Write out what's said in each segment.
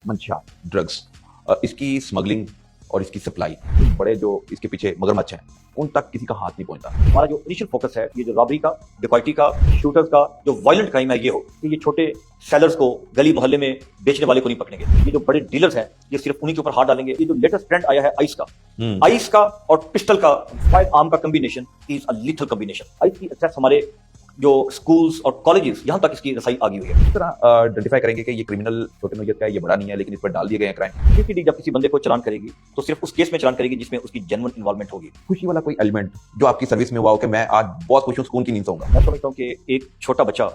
मंशा ड्रग्स, इसकी स्मगलिंग और इसकी सप्लाई, बड़े जो इसके पीछे मगरमच्छ हैं उन तक किसी का हाथ नहीं पहुंचता। हमारा जो इनिशियल फोकस है ये जो रॉबरी का, डिकॉइटी का, शूटर्स का, जो वायलेंट क्राइम है ये हो कि ये छोटे सेलर्स को गली मोहल्ले में बेचने वाले को नहीं पकड़ेंगे। ये जो बड़े डीलर्स हैं ये सिर्फ उन्हीं के ऊपर हाथ डालेंगे। ये जो लेटेस्ट ट्रेंड आया है आइस का और पिस्टल का फायर आर्म का combination is a lethal combination. Ice की एक्सेस हमारे जो स्कूल्स और कॉलेजेस यहाँ तक इसकी रसाई आ गई हुई है। इस तरह आइडेंटिफाई करेंगे कि ये क्रिमिनल छोटे नौयत का है, ये बड़ा नहीं है, लेकिन इस पर डाल दिए गए हैं क्राइम। सीसीडी जब किसी बंदे को चलान करेगी तो सिर्फ उस केस में चलान करेगी जिसमें उसकी जेन्युइन इन्वॉल्वमेंट होगी। खुशी वाला कोई एलिमेंट जो आपकी सर्विस में हुआ हो कि मैं आज बहुत खुश हूँ, सुकून की नींद सोऊंगा। मैं समझता हूँ कि एक छोटा बच्चा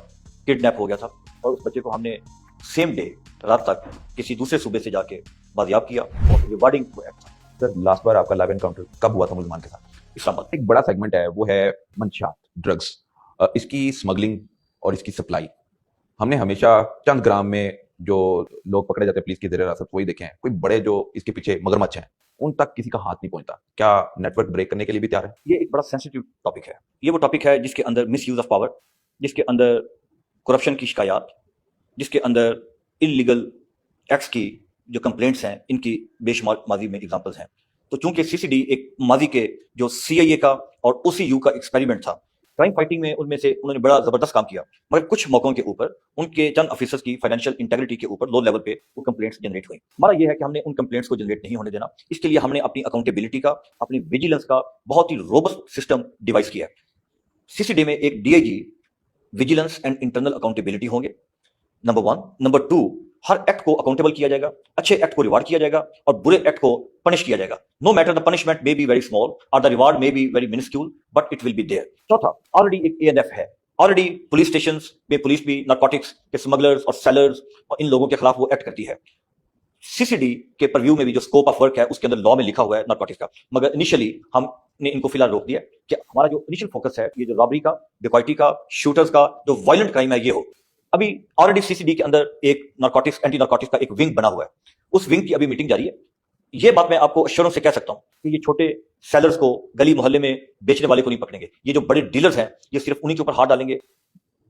किडनैप हो गया था और उस बच्चे को हमने सेम डे रात तक किसी दूसरे सूबे से जाके बाजियाब किया और रिवार्डिंग एक्ट था। सर, लास्ट बार आपका लाइव एनकाउंटर कब हुआ था मुसलमान के साथ? इस्लामाबाद। एक बड़ा सेगमेंट है वो है मंशा ड्रग्स, इसकी स्मगलिंग और इसकी सप्लाई। हमने हमेशा चंद ग्राम में जो लोग पकड़े जाते हैं पुलिस की जेर हिरासत वही देखे हैं। कोई बड़े जो इसके पीछे मगरमच्छ हैं उन तक किसी का हाथ नहीं पहुंचता। क्या नेटवर्क ब्रेक करने के लिए भी तैयार है? ये एक बड़ा सेंसिटिव टॉपिक है। ये वो टॉपिक है जिसके अंदर मिस यूज ऑफ पावर, जिसके अंदर करप्शन की शिकायत, जिसके अंदर इलीगल एक्ट्स की जो कंप्लेंट्स हैं इनकी बेशुमार माजी में एग्जांपल्स हैं। तो चूंकि सीसीडी एक माजी के जो सीआईए का और ओसीयू का एक्सपेरिमेंट था, क्राइम फाइटिंग में उनमें से उन्होंने बड़ा जबरदस्त काम किया, मगर कुछ मौकों के ऊपर उनके चंद ऑफिसर्स की फाइनेंशियल इंटेग्रिटी के ऊपर लो लेवल पे वो कंप्लेंट्स जनरेट हुई। हमारा ये है कि हमने उन कंप्लेंट्स को जनरेट नहीं होने देना। इसके लिए हमने अपनी अकाउंटेबिलिटी का, अपनी विजिलेंस का बहुत ही रोबस्ट सिस्टम डिवाइस किया है। सीसीडी में एक DIG vigilance and internal accountability होंगे, नंबर 1। नंबर 2, हर एक्ट को अकाउंटेबल किया जाएगा, अच्छे एक्ट को रिवार्ड किया जाएगा और बुरे एक्ट को पनिश किया जाएगा। No matter the punishment may be very small और the reward may be very miniscule, but it will be there. चौथा, ऑलरेडी एक एएनएफ है, ऑलरेडी पुलिस स्टेशंस में पुलिस भी नारकोटिक्स के स्मगलर्स और सेलर्स और इन लोगों के खिलाफ वो एक्ट करती है। सीसीडी के परव्यू में भी जो स्कोप ऑफ वर्क है उसके अंदर लॉ में लिखा हुआ है नारकोटिक्स का, मगर इनिशियली हमने इनको फिलहाल रोक दिया कि हमारा जो इनिशियल फोकस है ये जो रॉबरी का, डिकॉइटी का, शूटर्स का, जो वायलेंट क्राइम है ये हो। अभी ऑलरेडी सीसीडी के अंदर एक नारकोटिक्स, एंटी नारकोटिक्स का एक विंग बना हुआ है, उस विंग की अभी मीटिंग जारी है। ये बात मैं आपको अश्योरेंस से कह सकता हूं कि ये छोटे सेलर्स को गली मोहल्ले में बेचने वाले को नहीं पकड़ेंगे। ये जो बड़े डीलर्स हैं ये सिर्फ उन्हीं के ऊपर हाथ डालेंगे।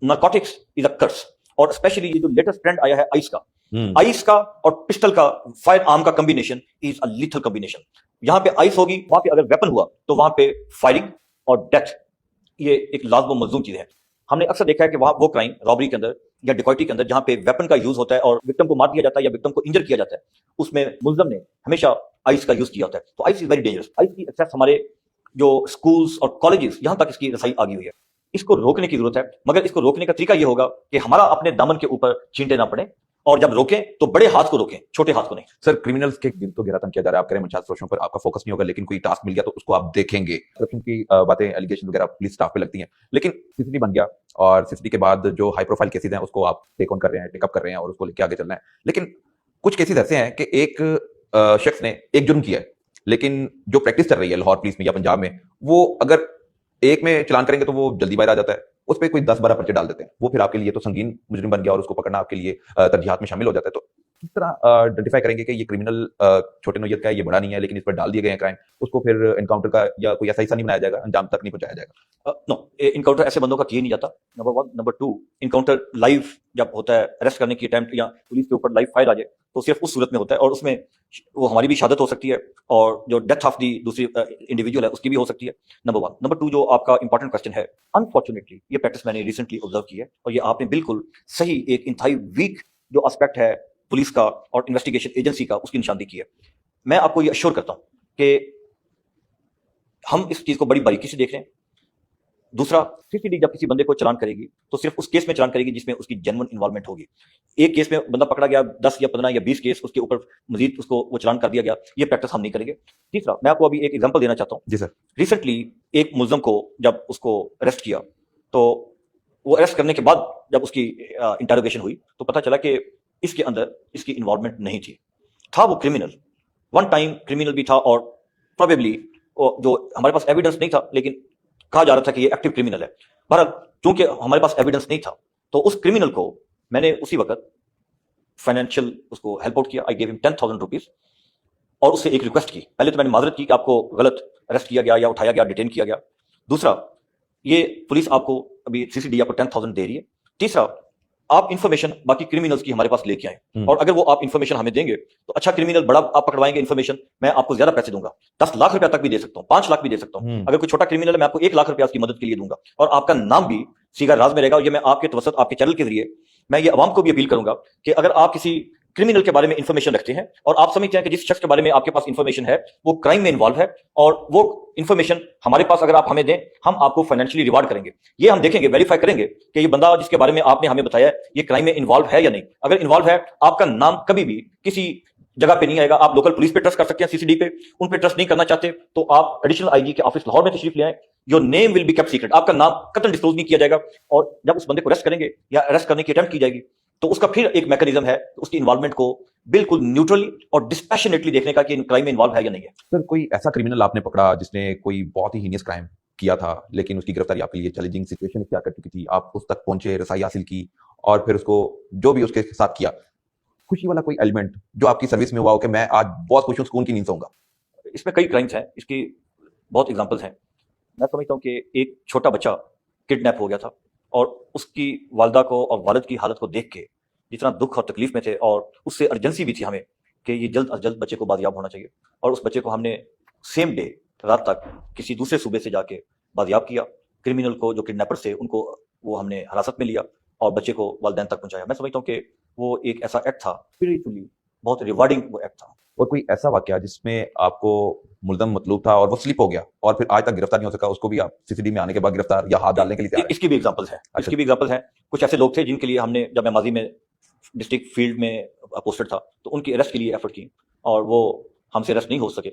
नारकोटिक्स इज अ कर्स, और स्पेशली ये जो लेटेस्ट ट्रेंड आया है आइस का और पिस्टल का फायर आर्म का combination is a lethal combination. यहां पे आइस होगी, वहां पे अगर वेपन हुआ तो वहां पे फायरिंग और डेथ, ये एक लाजम मलजूम चीज है। हमने अक्सर देखा है कि वहां वो क्राइम रॉबरी के अंदर या डिकॉइटी के अंदर जहां पे वेपन का यूज होता है और विक्टिम को मार दिया जाता है या विक्टिम को इंजर किया जाता है, उसमें मुलजम ने हमेशा आइस का यूज किया होता है। तो ice is very dangerous. Ice की एक्सेस हमारे जो स्कूल्स और कॉलेजेस यहां तक इसकी रसाई आ गई हुई है। इसको रोकने की जरूरत है, मगर इसको रोकने का तरीका यह होगा कि हमारा अपने दामन के ऊपर छींटे ना पड़े, और जब रोकें तो बड़े हाथ को रोकें, छोटे हाथ को नहीं। सर, क्रिमिनल्स के दिल तो गिरातन किया जा रहा है, आप कह रहे हैं मंशा सोशों पर आपका फोकस नहीं होगा, लेकिन कोई टास्क मिल गया तो उसको आप देखेंगे। करप्शन की बातें, एलिगेशन वगैरह पुलिस स्टाफ पे लगती हैं, लेकिन सीसीडी बन गया और सीसीडी के बाद जो हाई प्रोफाइल केसेस हैं उसको आप टेक ऑन कर रहे हैं, टेकअप कर रहे हैं और उसको लेके आगे चलना है। लेकिन कुछ केसेस ऐसे हैं कि एक शख्स ने एक जुर्म किया है, लेकिन जो प्रैक्टिस चल रही है लाहौर पुलिस में या पंजाब में, वो अगर एक में चलान करेंगे तो वो जल्दी बाहर आ जाता है, उस पर कोई 10-12 पर्चे डाल देते हैं, वो फिर आपके लिए तो संगीन मुजरिम बन गया और उसको पकड़ना आपके लिए तरजीहात में शामिल हो जाता है। तो किस तरह आइडेंटिफाई करेंगे कि ये क्रिमिनल छोटे नौयत का है, ये बड़ा नहीं है, लेकिन इस पर डाल दिए गए हैं क्राइम, उसको फिर एनकाउंटर का या कोई ऐसा हिस्सा नहीं बनाया जाएगा, अंजाम तक नहीं पहुंचाया जाएगा? नो, इनकाउंटर ऐसे बंदों का किए नहीं जाता, नंबर 1। नंबर 2, इनकाउंटर लाइव जब होता है, अरेस्ट करने की अटेम्प्ट या पुलिस के ऊपर लाइव फायर आ जाए तो सिर्फ उस सूरत में होता है, और उसमें वो हमारी भी शहादत हो सकती है और जो डेथ ऑफ दी दूसरी इंडिविजुअल है उसकी भी हो सकती है, नंबर 1। नंबर 2, जो आपका इंपॉर्टेंट क्वेश्चन है, अनफॉर्चुनेटली ये प्रैक्टिस मैंने रिसेंटली ऑब्जर्व की है और ये आपने बिल्कुल सही एक इंतहाई वीक जो एस्पेक्ट है पुलिस का और इन्वेस्टिगेशन एजेंसी का उसकी निशानदेही की है। मैं आपको ये अश्योर करता हूं कि हम इस चीज को बड़ी बारीकी से देख रहे हैं। दूसरा, सीसीडी जब किसी बंदे को चलान करेगी तो सिर्फ उस केस में चलान करेगी जिसमें उसकी जेन्युइन इन्वॉल्वमेंट होगी। एक केस में बंदा पकड़ा गया, 10 या 15 या 20 केस उसके ऊपर मजीद उसको वो चलान कर दिया गया, ये प्रैक्टिस हम नहीं करेंगे। तीसरा, मैं आपको अभी एक एग्जांपल देना चाहता हूं। जी सर। रिसेंटली एक मुलजम को जब उसको अरेस्ट किया तो वो अरेस्ट करने के बाद जब उसकी इंटरोगेशन हुई तो पता चला कि इसके अंदर इसकी इन्वॉल्वमेंट नहीं थी। था वो क्रिमिनल, वन टाइम क्रिमिनल भी था, और प्रोबेबली जो हमारे पास एविडेंस नहीं था लेकिन कहा जा रहा था कि ये एक्टिव क्रिमिनल है। बहरहाल चूंकि हमारे पास एविडेंस नहीं था तो उस क्रिमिनल को मैंने उसी वक्त फाइनेंशियल उसको हेल्प आउट किया। आई गेव हिम 10,000 रुपीज और उससे एक रिक्वेस्ट की। पहले तो मैंने माजरत की कि आपको गलत अरेस्ट किया गया या उठाया गया, डिटेन किया गया। दूसरा, ये पुलिस आपको अभी सीसीडी आपको 10,000 दे रही है। तीसरा, आप इंफॉर्मेशन बाकी क्रिमिनल्स की हमारे पास लेके आए और अगर वो आप इंफॉर्मेशन हमें देंगे तो अच्छा क्रिमिनल बड़ा आप पकड़वाएंगे इंफॉर्मेशन, मैं आपको ज्यादा पैसे दूंगा, 10 लाख रुपया तक भी दे सकता हूँ, 5 लाख भी दे सकता हूँ। अगर कोई छोटा क्रिमिनल है मैं आपको 1 लाख रुपया उसकी मदद के लिए दूंगा और आपका नाम भी सीधा राज में रहेगा। और ये मैं आपके तवसत आपके चैनल के जरिए मैं ये अवाम को भी अपील करूंगा कि अगर आप किसी क्रिमिनल के बारे में इंफॉर्मेशन रखते हैं और आप समझते हैं कि जिस शख्स के बारे में आपके पास इंफॉर्मेशन है वो क्राइम में इन्वॉल्व है और वो इंफॉर्मेशन हमारे पास अगर आप हमें दें, हम आपको फाइनेंशियली रिवार्ड करेंगे। ये हम देखेंगे, वेरीफाई करेंगे कि ये बंदा जिसके बारे में आपने हमें बताया ये क्राइम में इन्वॉल्व है या नहीं। अगर इन्वॉल्व है, आपका नाम कभी भी किसी जगह पे नहीं आएगा। आप लोकल पुलिस पे ट्रस्ट कर सकते हैं, सीसीडी पे, उन पे ट्रस्ट नहीं करना चाहते तो आप एडिशनल आईजी के ऑफिस लाहौर में तशरीफ ले आए। Your name will be kept secret, आपका नाम कतई डिस्क्लोज नहीं किया जाएगा और जब उस बंदे को अरेस्ट करेंगे या अरेस्ट करने की अटेम्प्ट की जाएगी तो उसका फिर एक मैकेनिज्म है उसकी इन्वॉल्वमेंट को बिल्कुल न्यूट्रली और डिस्पैशनेटली देखने का कि क्राइम में इन्वॉल्व है या नहीं है। सर कोई ऐसा क्रिमिनल आपने पकड़ा जिसने कोई बहुत ही हीनियस क्राइम किया था लेकिन उसकी गिरफ्तारी आपके लिए चैलेंजिंग सिचुएशन क्या कर चुकी थी, आप उस तक पहुंचे, रसाई हासिल की और फिर उसको जो भी उसके साथ किया, खुशी वाला कोई एलिमेंट जो आपकी सर्विस में हुआ हो कि मैं आज बहुत खुश हूं, सुकून की नींद सोऊंगा? इसमें कई क्राइम्स हैं, इसकी बहुत एग्जांपल्स हैं। मैं समझता हूं कि एक छोटा बच्चा किडनैप हो गया था और उसकी वालदा को और वालिद की हालत को देख के जितना दुख और तकलीफ में थे और उससे अर्जेंसी भी थी हमें कि ये जल्द अज जल्द बच्चे को बाजियाब होना चाहिए और उस बच्चे को हमने सेम डे रात तक किसी दूसरे सूबे से जाके बाजियाब किया। क्रिमिनल को जो किडनैपर्स थे उनको वो हमने हिरासत में लिया और बच्चे को वालिदैन तक पहुंचाया। मैं समझता हूँ कि वो एक ऐसा एक्ट था, स्पिरिचुअली बहुत रिवार्डिंग वो एक्ट था। और कोई ऐसा वाकया जिसमें आपको मुल्ज़म मतलूब था और वो स्लिप हो गया और फिर आज तक गिरफ्तार नहीं हो सका, उसको भी आप सीसीडी में आने के बाद गिरफ्तार या हाथ डालने के लिए तैयार हैं? इसकी भी एग्जांपल्स हैं, इसकी भी एग्जांपल्स हैं। कुछ ऐसे लोग थे जिनके लिए हमने, जब मैं माजी में डिस्ट्रिक्ट फील्ड में पोस्टेड था तो उनकी अरेस्ट के लिए एफर्ट की और वो हमसे अरेस्ट नहीं हो सके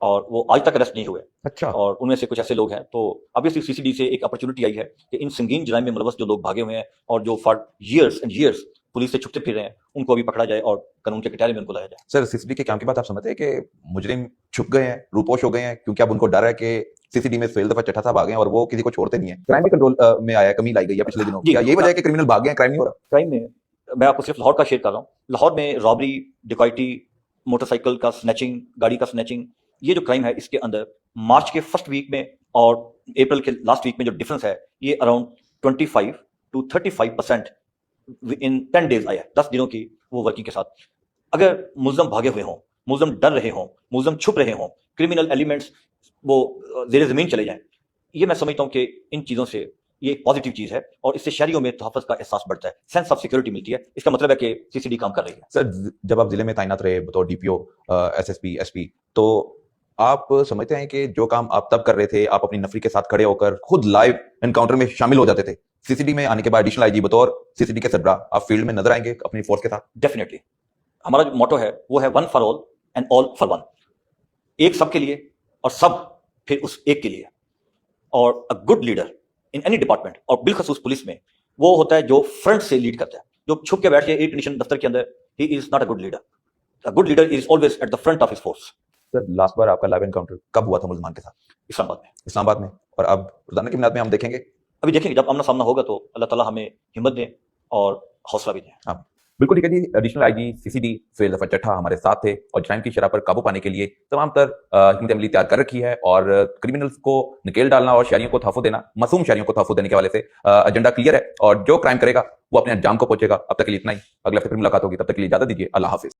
और वो आज तक अरेस्ट नहीं हुए। अच्छा। और उनमें से कुछ ऐसे लोग हैं तो ऑब्वियसली सीसीडी से एक अपॉर्चुनिटी आई है कि इन संगीन जुर्म में मुलवस जो लोग भागे हुए हैं और जो for years and years police से छुपते फिर रहे हैं उनको अभी पकड़ा जाए और कानून के कटहरे में उनको लाया जाए। सर सीसीडी के काम के बाद आप समझते हैं कि मुजरिम छुप गए हैं, रूपोश हो गए हैं, क्योंकि अब उनको डर है कि सीसीडी में फेल दफा चट्टा साहब आ गए हैं और वो किसी को छोड़ते नहीं है, क्राइम भी कंट्रोल में आया, कमी लाई गई है पिछले दिनों। क्या यही वजह है कि क्रिमिनल भाग गए हैं, क्राइम नहीं हो रहा? क्राइम में मैं आपको सिर्फ लाहौर का शेयर कर रहा हूँ। लाहौर में रॉबरी, डिकॉइटी, मोटरसाइकिल का स्नैचिंग, गाड़ी का स्नैचिंग, ये जो क्राइम है इसके अंदर मार्च के फर्स्ट वीक में और अप्रैल के लास्ट वीक में जो डिफरेंस है ये अराउंड 25 to 35% इन 10 डेज आया, 10 दिनों की वो वर्किंग के साथ। अगर मुलजम भागे हुए हों, मुलजम डर रहे हों, मुलजम छुप रहे हों, क्रिमिनल एलिमेंट्स वो जेर जमीन चले जाएं, ये मैं समझता हूँ कि इन चीज़ों से ये एक पॉजिटिव चीज़ है और इससे शहरियों में तहफ़्फ़ुज़ का एहसास बढ़ता है, सेंस ऑफ सिक्योरिटी मिलती है। इसका मतलब है कि सीसीडी काम कर रही है। सर जब आप जिले में तैनात रहे बतौर डीपीओ, एसएसपी, एसपी, तो आप समझते हैं कि जो काम आप तब कर रहे थे, आप अपनी नफरी के साथ खड़े होकर खुद लाइव एनकाउंटर में शामिल हो जाते थे, सीसीडी में आने के बाद एडिशनल आईजी बतौर सीसीडी के सरबराह आप फील्ड में नजर आएंगे अपनी फोर्स के साथ? डेफिनेटली। हमारा जो मोटो है वो है one for all and all for one, एक सबके लिए और सब फिर उस एक के लिए। और अ good leader in any department और बिलखसूस पुलिस में वो होता है जो फ्रंट से लीड करता है। जो छुप के बैठ के एयर कंडीशन दफ्तर के अंदर, he is not a good leader. A good leader is always at the front of his force. Sir last बार आपका लाइव एनकाउंटर कब हुआ था मुल्जमान के साथ? इस्लामाबाद में। इस्लामाबाद में। और अब रोजाना की बुनियाद में हम देखेंगे? अभी देखेंगे, जब आमना सामना होगा तो अल्लाह ताला हमें हिम्मत दें और हौसला भी दें। हाँ बिल्कुल ठीक है जी। एडिशनल आईजी सीसीडी फेल दफा चट्ठा हमारे साथ थे और क्राइम की शरह पर काबू पाने के लिए तमाम तर हिकमत अमली तैयार कर रखी है और क्रिमिनल्स को निकेल डालना और शहरियों को तहफ़्फ़ुज़ देना, मासूम शहरियों को तहफ़्फ़ुज़ देने के हवाले से एजेंडा क्लियर है और जो क्राइम करेगा वो अपने अंजाम को पहुंचेगा। अब तक के लिए इतना ही, अगले हफ्ते फिर मुलाकात होगी, तब तक के लिए इजाजत दीजिए। अल्लाह हाफिज।